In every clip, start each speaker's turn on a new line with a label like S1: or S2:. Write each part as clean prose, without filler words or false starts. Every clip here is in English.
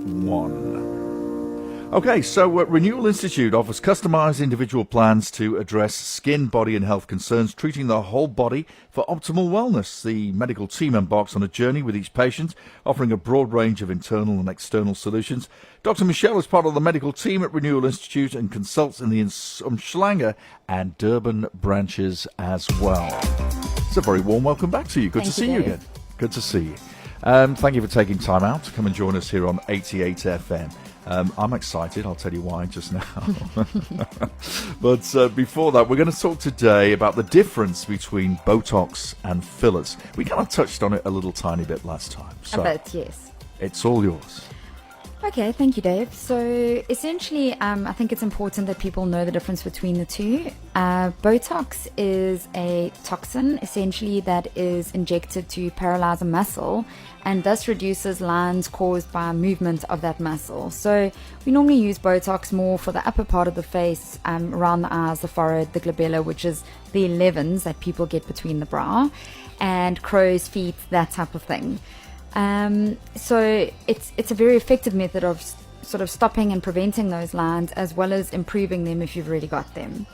S1: 1. Okay, so Renewal Institute offers customized individual plans to address skin, body and health concerns, treating the whole body for optimal wellness. The medical team embarks on a journey with each patient, offering a broad range of internal and external solutions. Dr Michelle is part of the medical team at Renewal Institute and consults in the Umhlanga and Durban branches as well. It's a very warm welcome back to you. Good to see you again. Good to see you. Thank you for taking time out to come and join us here on 88 FM. I'm excited, I'll tell you why just now. But before that, we're going to talk today about the difference between Botox and fillers. We kind of touched on it a little tiny bit last time. So
S2: a bit, yes.
S1: It's all yours.
S2: Okay, thank you, Dave. So essentially, I think it's important that people know the difference between the two. Botox is a toxin, essentially, that is injected to paralyze a muscle and thus reduces lines caused by movement of that muscle. So we normally use Botox more for the upper part of the face, around the eyes, the forehead, the glabella, which is the 11s that people get between the brow, and crow's feet, that type of thing. So it's a very effective method of sort of stopping and preventing those lines, as well as improving them if you've already got them.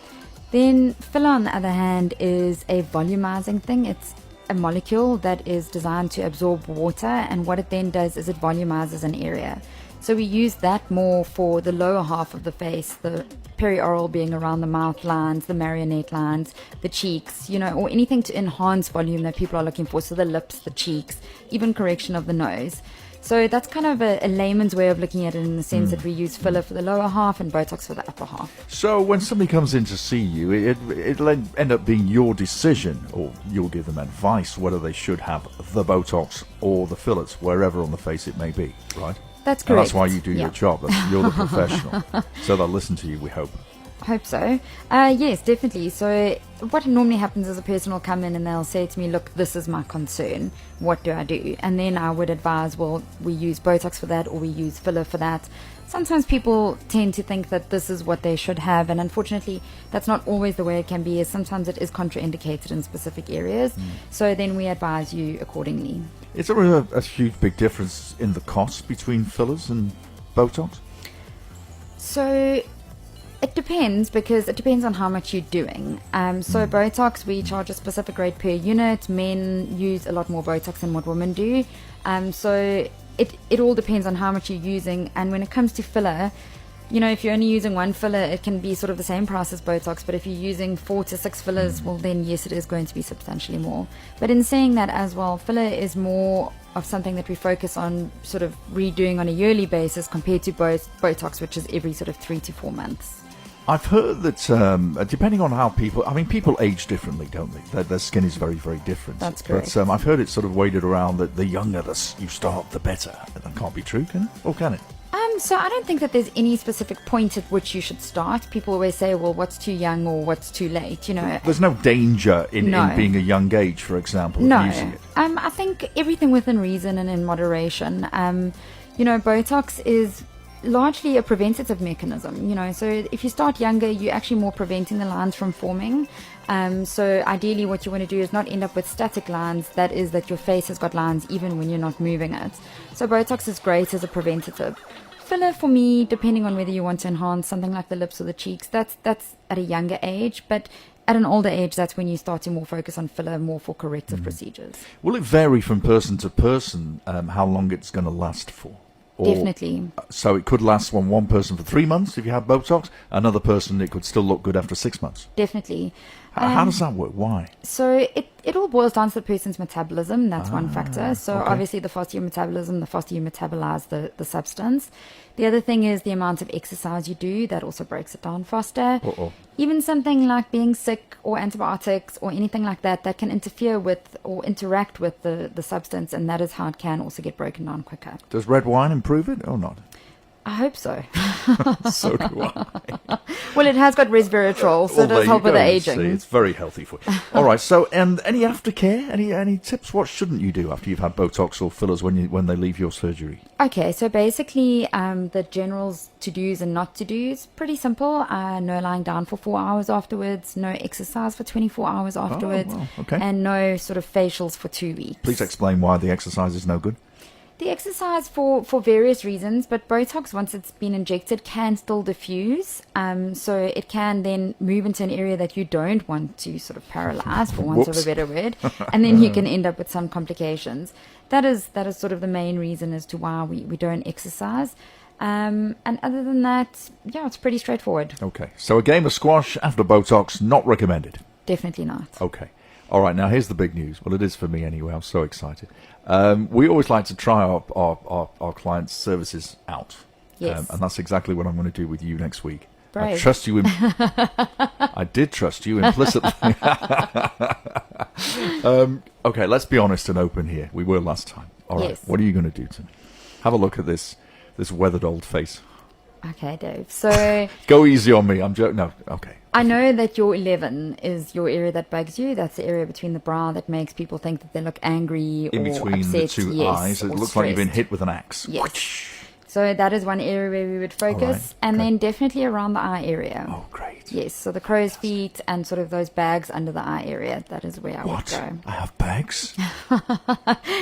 S2: Then filler, on the other hand, is a volumizing thing. It's a molecule that is designed to absorb water, and what it then does is it volumizes an area. So we use that more for the lower half of the face, the perioral being around the mouth lines, the marionette lines, the cheeks, or anything to enhance volume that people are looking for. So the lips, the cheeks, even correction of the nose. So that's kind of a layman's way of looking at it, in the sense that we use filler for the lower half and Botox for the upper half.
S1: So when somebody comes in to see you, it'll end up being your decision, or you'll give them advice whether they should have the Botox or the fillers, wherever on the face it may be, right?
S2: That's correct.
S1: And that's why you do your job. You're the professional. So they'll listen to you, we hope.
S2: I hope so. Yes, definitely. So what normally happens is a person will come in and they'll say to me, look, this is my concern. What do I do? And then I would advise, well, we use Botox for that, or we use filler for that. Sometimes people tend to think that this is what they should have, and unfortunately that's not always the way it can be, as sometimes it is contraindicated in specific areas. So then we advise you accordingly.
S1: Is there a huge big difference in the cost between fillers and Botox?
S2: So it depends, because it depends on how much you're doing. So Botox, we charge a specific rate per unit. Men use a lot more Botox than what women do. So it all depends on how much you're using. And when it comes to filler, if you're only using one filler, it can be sort of the same price as Botox. But if you're using 4 to 6 fillers, well, then yes, it is going to be substantially more. But in saying that as well, filler is more of something that we focus on sort of redoing on a yearly basis, compared to Botox, which is every sort of 3 to 4 months.
S1: I've heard that depending on how people age differently, don't they? Their skin is very, very different.
S2: That's correct.
S1: But I've heard it's sort of weighted around that the younger you start, the better. That can't be true, can it? Or can it?
S2: So I don't think that there's any specific point at which you should start. People always say, well, what's too young or what's too late,
S1: There's no danger in being a young age, for example, of using it.
S2: I think everything within reason and in moderation. Botox is largely a preventative mechanism, so if you start younger, you're actually more preventing the lines from forming. So ideally what you want to do is not end up with static lines, that is, that your face has got lines even when you're not moving it. So Botox is great as a preventative. Filler, for me, depending on whether you want to enhance something like the lips or the cheeks, that's at a younger age, but at an older age, that's when you start to more focus on filler, more for corrective procedures.
S1: Will it vary from person to person how long it's going to last for?
S2: Definitely.
S1: So it could last on one person for 3 months if you have Botox, another person it could still look good after 6 months.
S2: Definitely.
S1: How does that work? Why?
S2: So it all boils down to the person's metabolism. That's one factor. So obviously the faster your metabolism, the faster you metabolize the substance. The other thing is the amount of exercise you do. That also breaks it down faster. Even something like being sick or antibiotics or anything like that can interfere with or interact with the substance, and that is how it can also get broken down quicker.
S1: Does red wine improve it or not?
S2: I hope so.
S1: So do I.
S2: Well, it has got resveratrol, so it does help with the aging.
S1: See, it's very healthy for you. All right, so and any aftercare? Any tips? What shouldn't you do after you've had Botox or fillers when they leave your surgery?
S2: Okay, so basically the general's to-dos and not to-dos, pretty simple. No lying down for 4 hours afterwards, no exercise for 24 hours afterwards,
S1: Oh, wow. Okay.
S2: and no sort of facials for 2 weeks.
S1: Please explain why the exercise is no good.
S2: the exercise for various reasons, but Botox, once it's been injected, can still diffuse. So it can then move into an area that you don't want to sort of paralyze, for want of a better word, and then you can end up with some complications. That is sort of the main reason as to why we don't exercise. And other than that, yeah, it's pretty straightforward.
S1: Okay, so a game of squash after Botox, not recommended.
S2: Definitely not.
S1: Okay. All right, now here's the big news. Well, it is for me anyway. I'm so excited. We always like to try our clients' services out.
S2: Yes.
S1: And that's exactly what I'm going to do with you next week.
S2: Brave.
S1: I trust you. I did trust you implicitly. Okay, let's be honest and open here. We were last time. All right,
S2: Yes.
S1: what are you going to do to me? Have a look at this weathered old face.
S2: Okay, Dave. So
S1: Go easy on me. I'm joking. No, okay.
S2: I know that your 11 is your area that bugs you. That's the area between the brow that makes people think that they look angry
S1: In
S2: or
S1: between
S2: upset.
S1: the two
S2: Yes,
S1: eyes, it
S2: or
S1: looks like you've been
S2: stressed.
S1: hit with an axe.
S2: Yes. So that is one area where we would focus.
S1: Alright,
S2: And
S1: okay.
S2: then definitely around the eye area.
S1: Oh, great.
S2: Yes, so the crow's feet and sort of those bags under the eye area. That is where I would
S1: What?
S2: go.
S1: I have bags?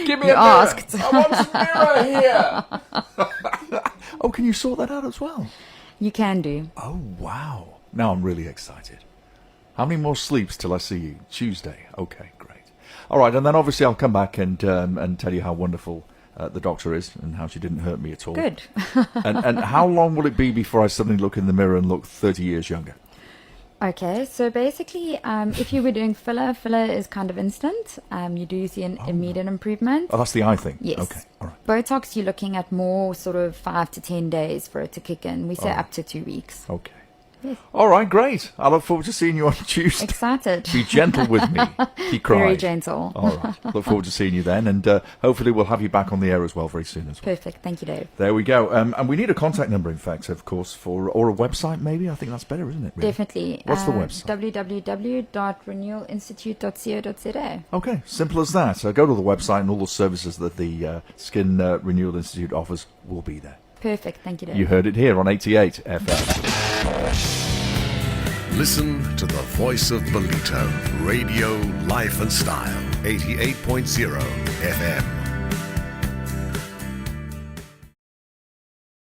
S1: Give me
S2: You
S1: a mirror.
S2: asked.
S1: I want some mirror here. Oh, can you sort that out as well?
S2: You can do.
S1: Oh, wow. Now I'm really excited. How many more sleeps till I see you? Tuesday. Okay, great. All right, and then obviously I'll come back and tell you how wonderful the doctor is and how she didn't hurt me at all.
S2: Good.
S1: And how long will it be before I suddenly look in the mirror and look 30 years younger?
S2: Okay, so basically, if you were doing filler is kind of instant. You do see an immediate improvement.
S1: Oh, that's the eye thing?
S2: Yes.
S1: Okay, all right.
S2: Botox, you're looking at more sort of 5 to 10 days for it to kick in. We say up to 2 weeks.
S1: Okay.
S2: Yes.
S1: All right, great. I look forward to seeing you on Tuesday.
S2: Excited.
S1: Be gentle with me. He cried.
S2: Very gentle.
S1: All right. Look forward to seeing you then. And hopefully we'll have you back on the air as well very soon as well.
S2: Perfect. Thank you, Dave.
S1: There we go. And we need a contact number, in fact, of course, or a website maybe. I think that's better, isn't it? Really?
S2: Definitely.
S1: What's the website?
S2: www.renewalinstitute.co.za.
S1: Okay, simple as that. Go to the website and all the services that the Skin Renewal Institute offers will be there.
S2: Perfect. Thank you, Dave.
S1: You heard it here on 88 FM.
S3: Listen to the voice of Belito, radio, life and style, 88.0 FM.